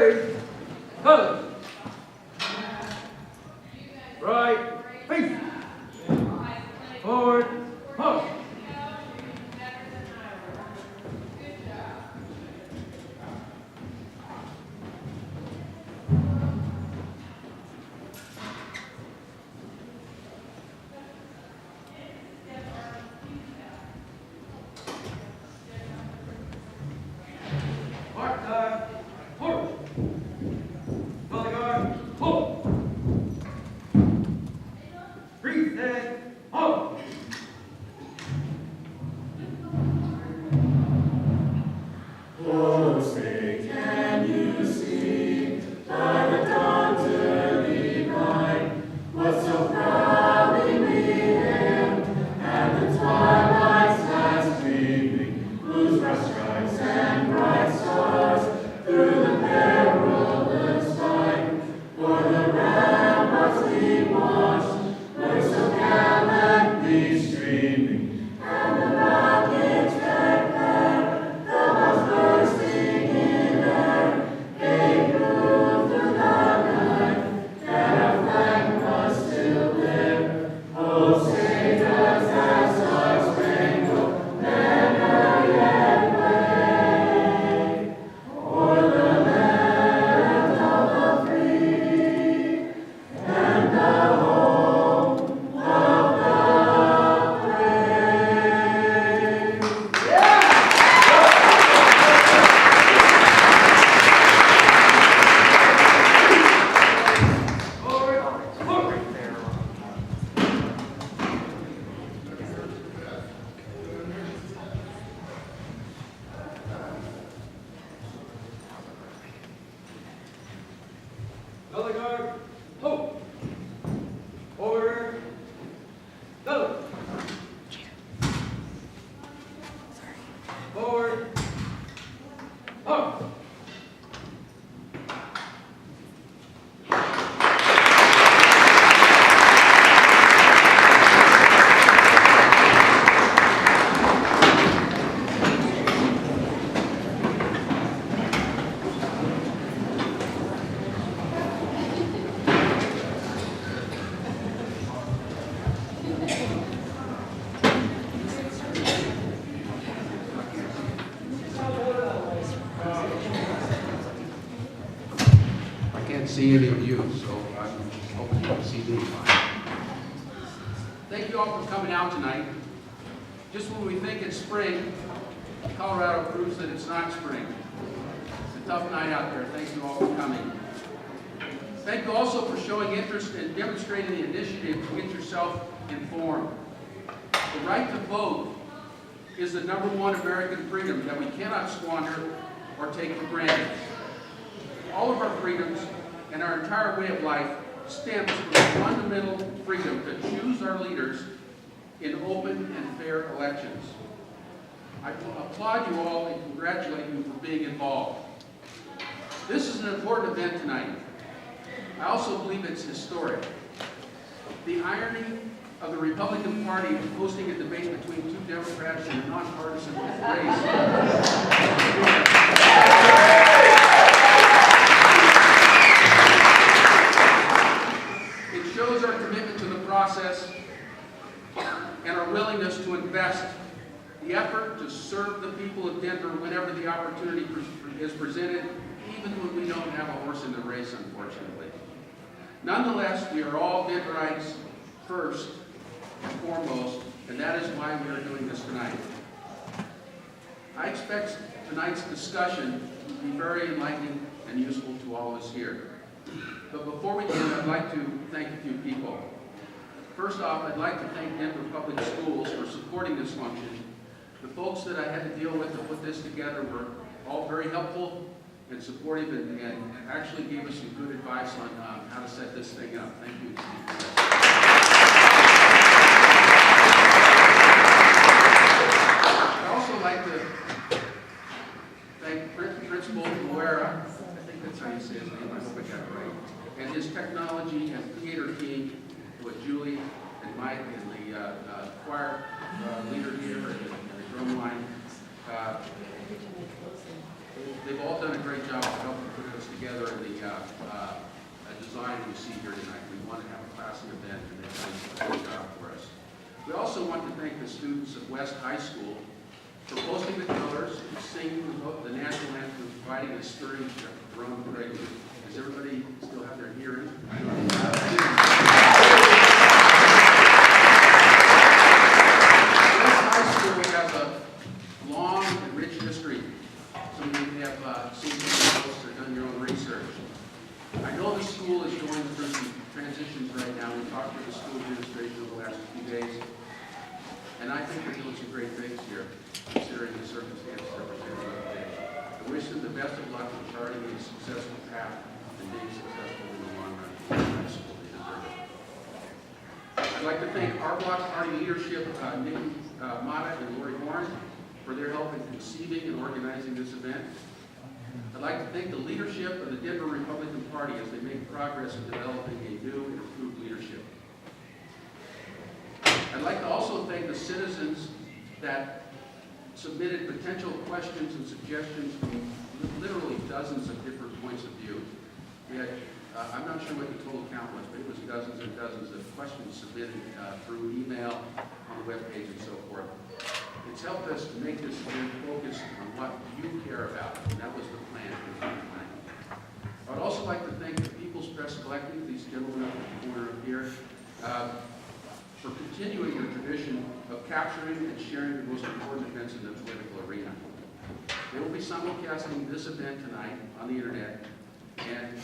ready, colors. Right, face. Forward, halt. Mark time, forward. Color guard, hold. Breathe and hold. Oh, say, can you see by the dawn's early light what so proudly we hailed, and the twilight's last gleaming, whose rough stripes and bright stars through the perilous fight, for the ramparts we watched were so gallantly streaming, and the rockets red glare, the bombs bursting in air, gave proof through the night that our flag was still there. Oh, say does that star-spangled banner yet wave o'er the land of the free and the home of the brave? Forward, forward. Color guard, hold. Order, go. Forward, halt. I can't see any of you, so I'm hoping you can see me fine. Thank you all for coming out tonight. Just when we think it's spring, Colorado proves that it's not spring. It's a tough night out there. Thank you all for coming. Thank you also for showing interest and demonstrating the initiative to get yourself informed. The right to vote is the #1 American freedom that we cannot squander or take for granted. All of our freedoms and our entire way of life stems from the fundamental freedom to choose our leaders in open and fair elections. I applaud you all and congratulate you for being involved. This is an important event tonight. I also believe it's historic. The irony of the Republican Party hosting a debate between two Democrats in a nonpartisan race. It shows our commitment to the process and our willingness to invest the effort to serve the people of Denver whenever the opportunity is presented, even when we don't have a horse in the race, unfortunately. Nonetheless, we are all Denverites first and foremost, and that is why we are doing this tonight. I expect tonight's discussion to be very enlightening and useful to all of us here. But before we begin, I'd like to thank a few people. First off, I'd like to thank Denver Public Schools for supporting this function. The folks that I had to deal with to put this together were all very helpful and supportive and actually gave us some good advice on how to set this thing up. Thank you. I'd also like to thank Principal Guerra, I think that's how you say his name, I hope I got it right, and his technology and theater team, with Julie and Mike and the choir leader here and the drum line. They've all done a great job of helping put this together. together the design we see here tonight. We want to have a classy event, and they've done a good job for us. We also want to thank the students of West High School for posting the colors, singing the national anthem, providing a stirring drum parade. Does everybody still have their hearing? West High School has a long and rich history. Some of you have seen some posts or done your own research. I know the school is going through some transitions right now. We talked to the school administration over the last few days, and I think they're doing some great things here, considering the circumstances that we're dealing with today. I wish them the best of luck in charting a successful path and being successful in the long run. High school, they deserve it. I'd like to thank our block party leadership, Nikki Mata and Lori Horn, for their help in conceiving and organizing this event. I'd like to thank the leadership of the Denver Republican Party as they make progress in developing a new and improved leadership. I'd like to also thank the citizens that submitted potential questions and suggestions from literally dozens of different points of view. We had, I'm not sure what the total count was, but it was dozens and dozens of questions submitted through email, on the webpage, and so forth. It's helped us to make this event focus on what you care about, and that was the plan for tonight. I would also like to thank the People's Press Collective, these gentlemen up in the corner up here, for continuing the tradition of capturing and sharing the most important events in the political arena. They will be simulcasting this event tonight on the internet, and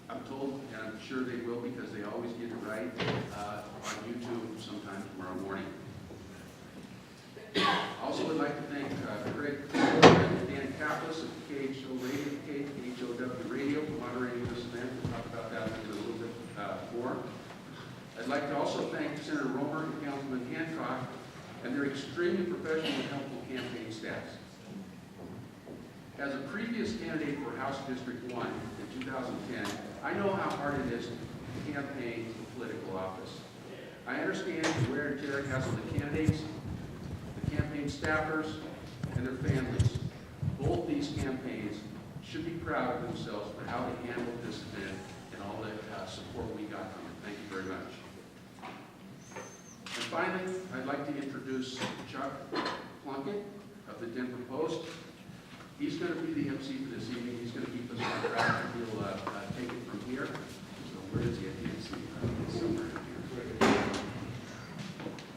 I'm told, and I'm sure they will because they always get it right, on YouTube sometime tomorrow morning. Also would like to thank Craig and Dan Kaplis of KHO Radio, KHOW Radio, for moderating this event. We'll talk about that in a little bit more. I'd like to also thank Senator Romer and Councilman Hancock and their extremely professional and helpful campaign staffs. As a previous candidate for House District 1 in 2010, I know how hard it is to campaign for political office. I understand the wear and tear it has on the candidates, the campaign staffers, and their families. Both these campaigns should be proud of themselves for how they handled this event and all the support we got from it. Thank you very much. And finally, I'd like to introduce Chuck Plunkett of the Denver Post. He's going to be the MC for this evening. He's going to keep us on track. He'll take it from here. So where is he? I can't see. He's somewhere in here.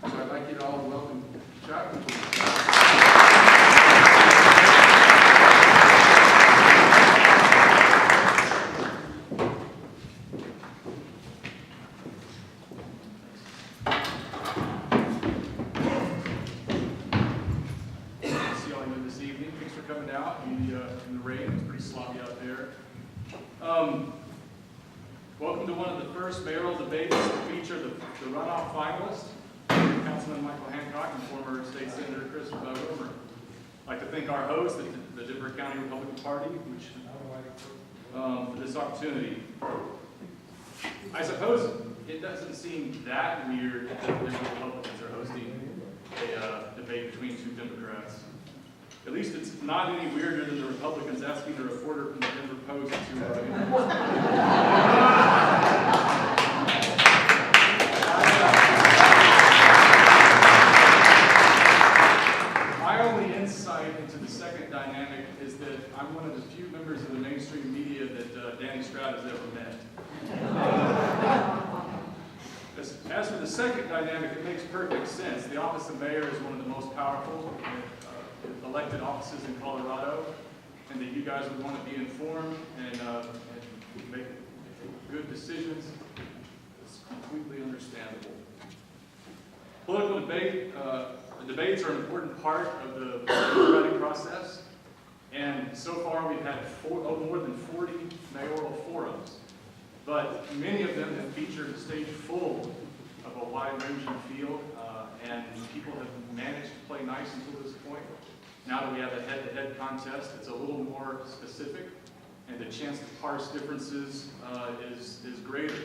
So I'd like you to all welcome Chuck. Welcome to one of the first mayoral debates to feature the runoff finalist, Councilman Michael Hancock and former State Senator Chris Romer. I'd like to thank our host, the Denver County Republican Party, for this opportunity. I suppose it doesn't seem that weird that the Republicans are hosting a debate between two Democrats. At least it's not any weirder than the Republicans asking a reporter from the Denver Post to My only insight into the second dynamic is that I'm one of the few members of the mainstream media that Danny Stroud has ever met. As for the second dynamic, it makes perfect sense. The office of mayor is one of the most powerful elected offices in Colorado, and that you guys would want to be informed and make good decisions. It's completely understandable. Political debate, the debates are an important part of the democratic process, and so far we've had more than 40 mayoral forums, but many of them have featured a stage full of a wide-ranging field, and people have managed to play nice until this point. Now that we have a head-to-head contest, it's a little more specific, and the chance to parse differences is greater.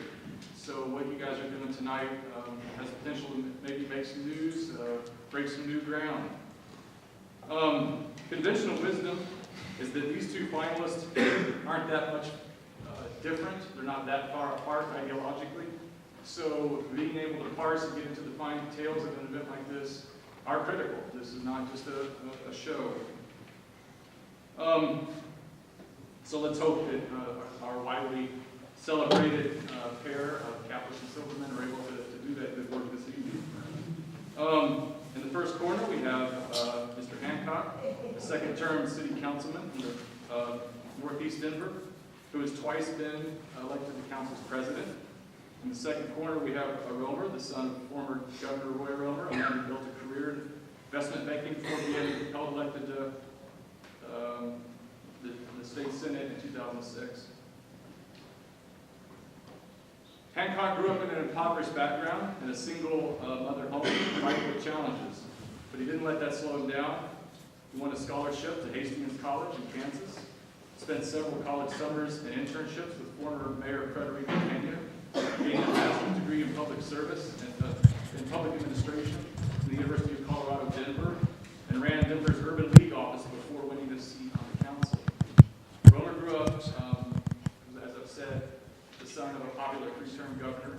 So what you guys are doing tonight has potential to maybe make some news, break some new ground. Conventional wisdom is that these two finalists aren't that much different. They're not that far apart ideologically. So being able to parse and get into the fine details of an event like this are critical. This is not just a show. So let's hope that our widely celebrated pair of Catholics and Silvermen are able to do that good work this evening. In the first corner, we have Mr. Hancock, a second-term city councilman from Northeast Denver, who has twice been elected the council's president. In the second corner, we have Romer, the son of former Governor Roy Romer, a man who built a career in investment banking before being elected to the state senate in 2006. Hancock grew up in an impoverished background in a single mother home, fighting with challenges. But he didn't let that slow him down. He won a scholarship to Hastings College in Kansas, spent several college summers and internships with former Mayor Frederick Pena, gained a master's degree in public service and in public administration from the University of Colorado, Denver, and ran Denver's Urban League office before winning a seat on the council. Romer grew up, as I've said, the son of a popular three-term governor,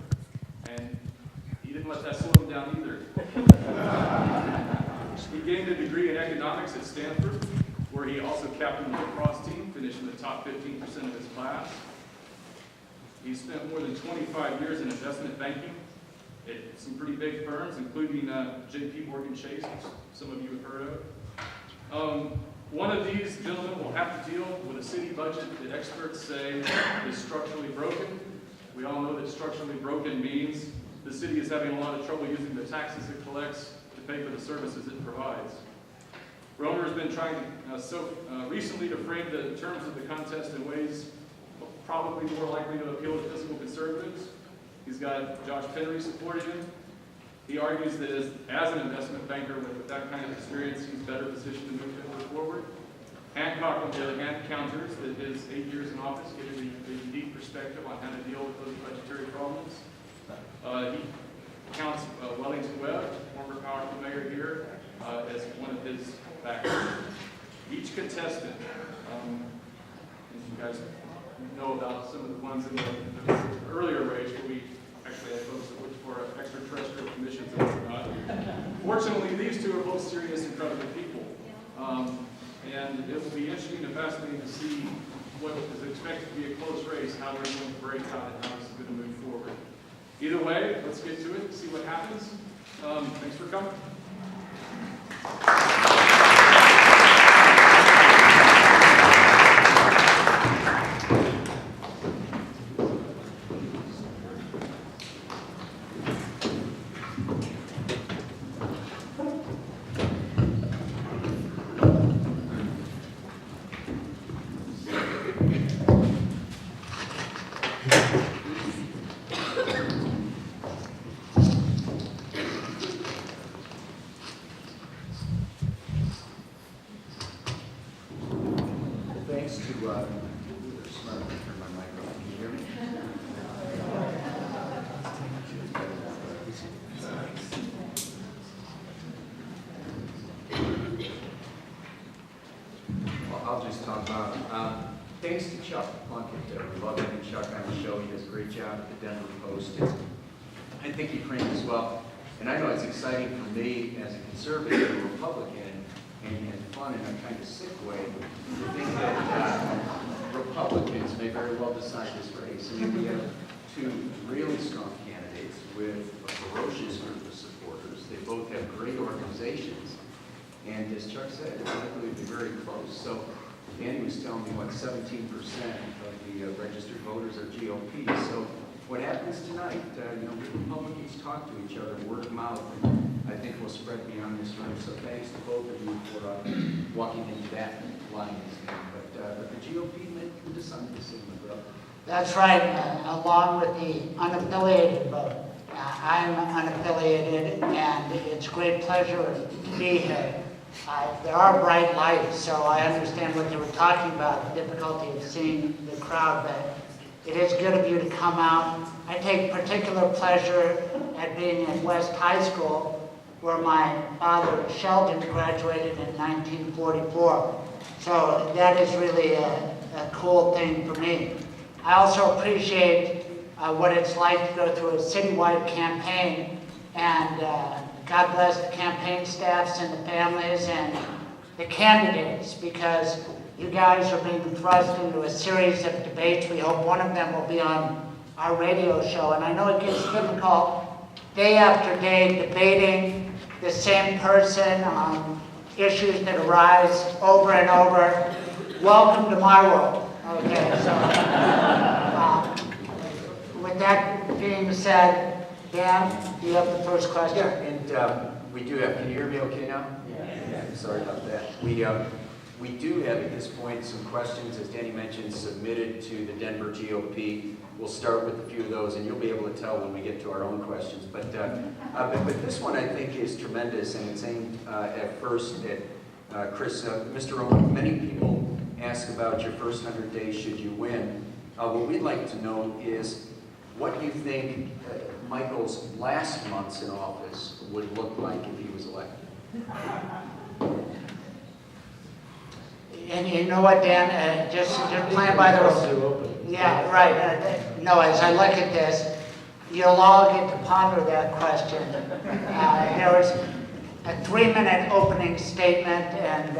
and he didn't let that slow him down either. He gained a degree in economics at Stanford, where he also captained the lacrosse team, finishing the top 15% of his class. He spent more than 25 years in investment banking at some pretty big firms, including J.P. Morgan Chase, which some of you have heard of. One of these gentlemen will have to deal with a city budget that experts say is structurally broken. We all know that structurally broken means the city is having a lot of trouble using the taxes it collects to pay for the services it provides. Romer has been trying recently to frame the terms of the contest in ways probably more likely to appeal to fiscal conservatives. He's got Josh Penry supporting him. He argues that as an investment banker with that kind of experience, he's better positioned to move Denver forward. Hancock, on the other hand, counters that his 8 years in office gave him a unique perspective on how to deal with those budgetary problems. He counts Wellington Webb, former powerful mayor here, as one of his backers. Each contestant, and you guys know about some of the ones in the earlier race where we actually had folks that looked for extraterrestrial commissions and whatnot. Fortunately, these two are both serious, incredible people. And it will be interesting and fascinating to see what is expected to be a close race, how they're going to break out and how this is going to move forward. Either way, let's get to it, see what happens. Thanks for coming. Thanks to, they're smart to turn my microphone. Can you hear me? Well, I'll just talk about, thanks to Chuck Plunkett. We love having Chuck on the show. He does a great job at the Denver Post. I think he framed this well. And I know it's exciting for me as a conservative and Republican and fun in a kind of sick way to think that Republicans may very well decide this race. I mean, we have two really strong candidates with a ferocious group of supporters. They both have great organizations. And as Chuck said, it's likely to be very close. So Andy was telling me, 17% of the registered voters are GOP. So what happens tonight, Republicans talk to each other, word of mouth, and I think will spread beyond this room. So thanks to both of you for walking into that line. But the GOP may decide to signal, bro. That's right, along with the unaffiliated vote. I'm unaffiliated, and it's a great pleasure to be here. There are bright lights, so I understand what you were talking about, the difficulty of seeing the crowd, but it is good of you to come out. I take particular pleasure at being at West High School, where my father, Sheldon, graduated in 1944. So that is really a cool thing for me. I also appreciate what it's like to go through a citywide campaign, and God bless the campaign staffs and the families and the candidates, because you guys are being thrust into a series of debates. We hope one of them will be on our radio show. And I know it gets difficult day after day debating the same person on issues that arise over and over. Welcome to my world. Okay, so with that being said, Dan, do you have the first question? Yeah, and we do have, can you hear me okay now? Yeah. Sorry about that. We do have at this point some questions, as Danny mentioned, submitted to the Denver GOP. We'll start with a few of those, and you'll be able to tell when we get to our own questions. But this one I think is tremendous, and it's aimed at first at Chris. Mr. Roman, many people ask about your first 100 days should you win. What we'd like to know is what you think Michael's last months in office would look like if he was elected. And you know what, Dan, just playing by the rules. Yeah, right. No, as I look at this, you'll all get to ponder that question. There was a 3-minute opening statement, and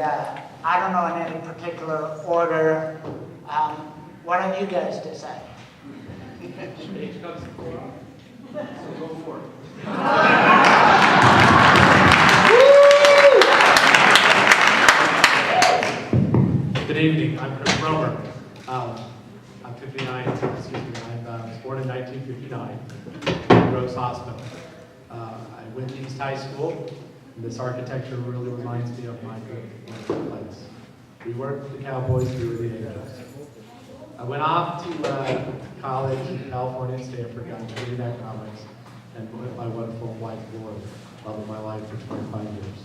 I don't know in any particular order. Why don't you guys decide? Stage comes before, so go for it. Good evening, I'm Chris Romer. I'm 59, excuse me, I was born in 1959 in Rose Hospital. I went to East High School, and this architecture really reminds me of my good place. We weren't the Cowboys, we were the Angels. I went off to college in California at Stanford, got a degree in economics, and with my wonderful wife, Lauren, love of my life for 25 years.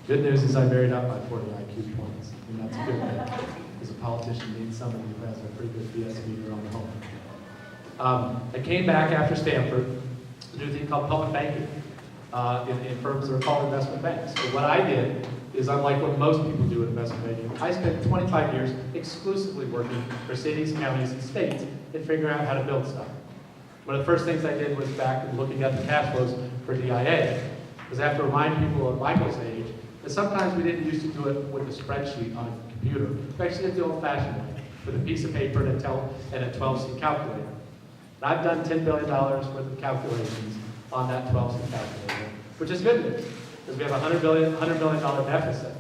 Good news is I married up my 40 IQ points, and that's a good thing, because a politician needs somebody who has a pretty good BS meter on the home. I came back after Stanford to do a thing called public banking in firms that are called investment banks. But what I did is, unlike what most people do in investment banking, I spent 25 years exclusively working for cities, counties, and states and figuring out how to build stuff. One of the first things I did was back and looking at the cash flows for DIA, because I have to remind people of Michael's age that sometimes we didn't used to do it with a spreadsheet on a computer. We actually did the old-fashioned way, with a piece of paper and a 12-seat calculator. And I've done $10 billion worth of calculations on that 12-seat calculator, which is good news, because we have a $100 million deficit.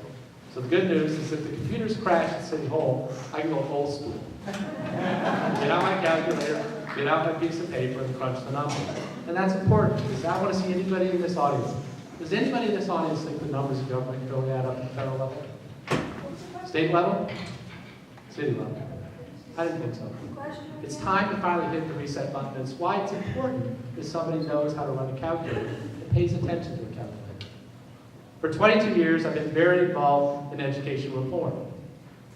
So the good news is if the computers crash at City Hall, I can go old school. Get out my calculator, get out my piece of paper, and crunch the numbers. And that's important, because I want to see anybody in this audience. Does anybody in this audience think the numbers of government don't add up at the federal level? State level? City level? I didn't think so. It's time to finally hit the reset button. That's why it's important that somebody knows how to run a calculator and pays attention to a calculator. For 22 years, I've been very involved in education reform.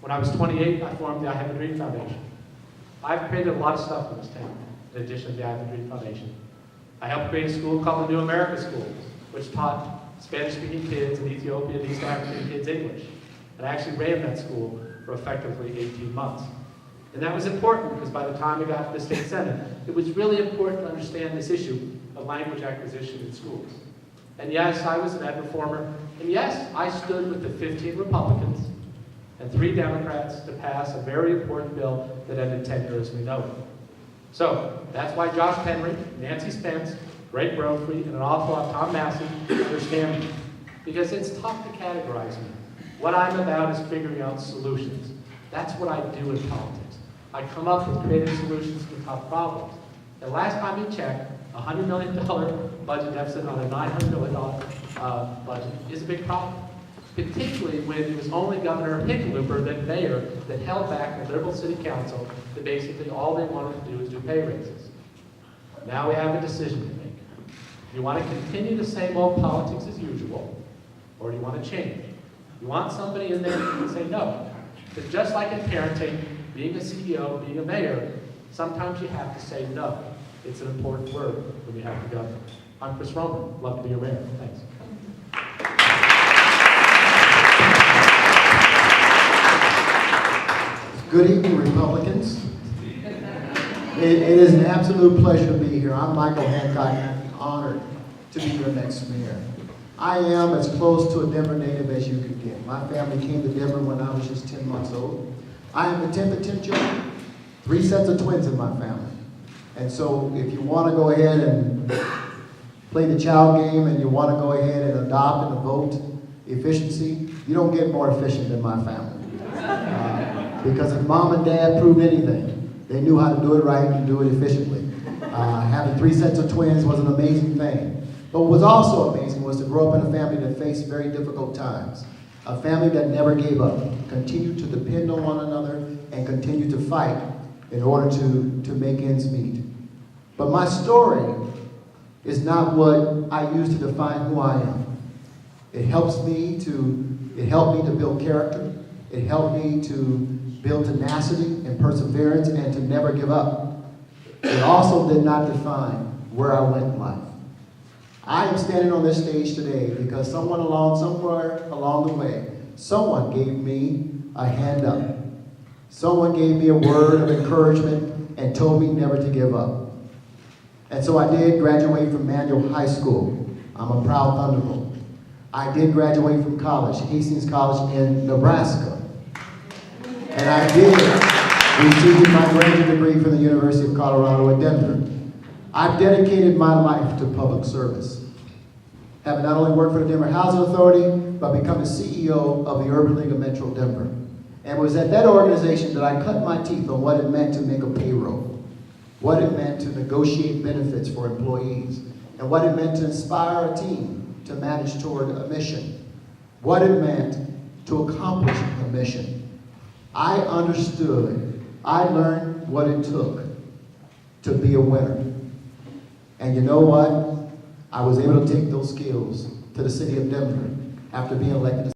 When I was 28, I formed the I Have a Dream Foundation. I've created a lot of stuff in this town, in addition to the I Have a Dream Foundation. I helped create a school called the New America School, which taught Spanish-speaking kids and Ethiopian and East African kids English. And I actually ran that school for effectively 18 months. And that was important because by the time I got to the state senate, it was really important to understand this issue of language acquisition in schools. And yes, I was an ed reformer. And yes, I stood with the 15 Republicans and 3 Democrats to pass a very important bill that ended tenure as we know it. So that's why Josh Henry, Nancy Spence, Greg Brophy, and an awful lot of Tom Massey understand me. Because it's tough to categorize me. What I'm about is figuring out solutions. That's what I do in politics. I come up with creative solutions to tough problems. And last time we checked, a $100 million budget deficit on a $900 million budget is a big problem. Particularly when it was only Governor Hickenlooper, then mayor, that held back the liberal city council that basically all they wanted to do was do pay raises. Now we have a decision to make. Do you want to continue the same old politics as usual, or do you want to change? You want somebody in there who can say no. Because just like in parenting, being a CEO, being a mayor, sometimes you have to say no. It's an important word when you have to govern. I'm Chris Romer. Love to be your mayor. Thanks. Good evening, Republicans. It is an absolute pleasure to be here. I'm Michael Hancock, and I'm honored to be your next mayor. I am as close to a Denver native as you could get. My family came to Denver when I was just 10 months old. I am the 10th of 10 children, 3 sets of twins in my family. And so if you want to go ahead and play the child game and you want to go ahead and adopt and vote efficiency, you don't get more efficient than my family. Because if mom and dad proved anything, they knew how to do it right and do it efficiently. Having 3 sets of twins was an amazing thing. But what was also amazing was to grow up in a family that faced very difficult times. A family that never gave up, continued to depend on one another, and continued to fight in order to make ends meet. But my story is not what I use to define who I am. It helped me to build character. It helped me to build tenacity and perseverance and to never give up. It also did not define where I went in life. I am standing on this stage today because somewhere along the way, someone gave me a hand up. Someone gave me a word of encouragement and told me never to give up. And so I did graduate from Mayoral High School. I'm a proud Thunderbolt. I did graduate from college, Hastings College in Nebraska. And I did receive my graduate degree from the University of Colorado at Denver. I've dedicated my life to public service, having not only worked for the Denver Housing Authority, but become the CEO of the Urban League of Metro Denver. And it was at that organization that I cut my teeth on what it meant to make a payroll, what it meant to negotiate benefits for employees, and what it meant to inspire a team to manage toward a mission, what it meant to accomplish a mission. I understood, I learned what it took to be a winner. And you know what? I was able to take those skills to the city of Denver after being elected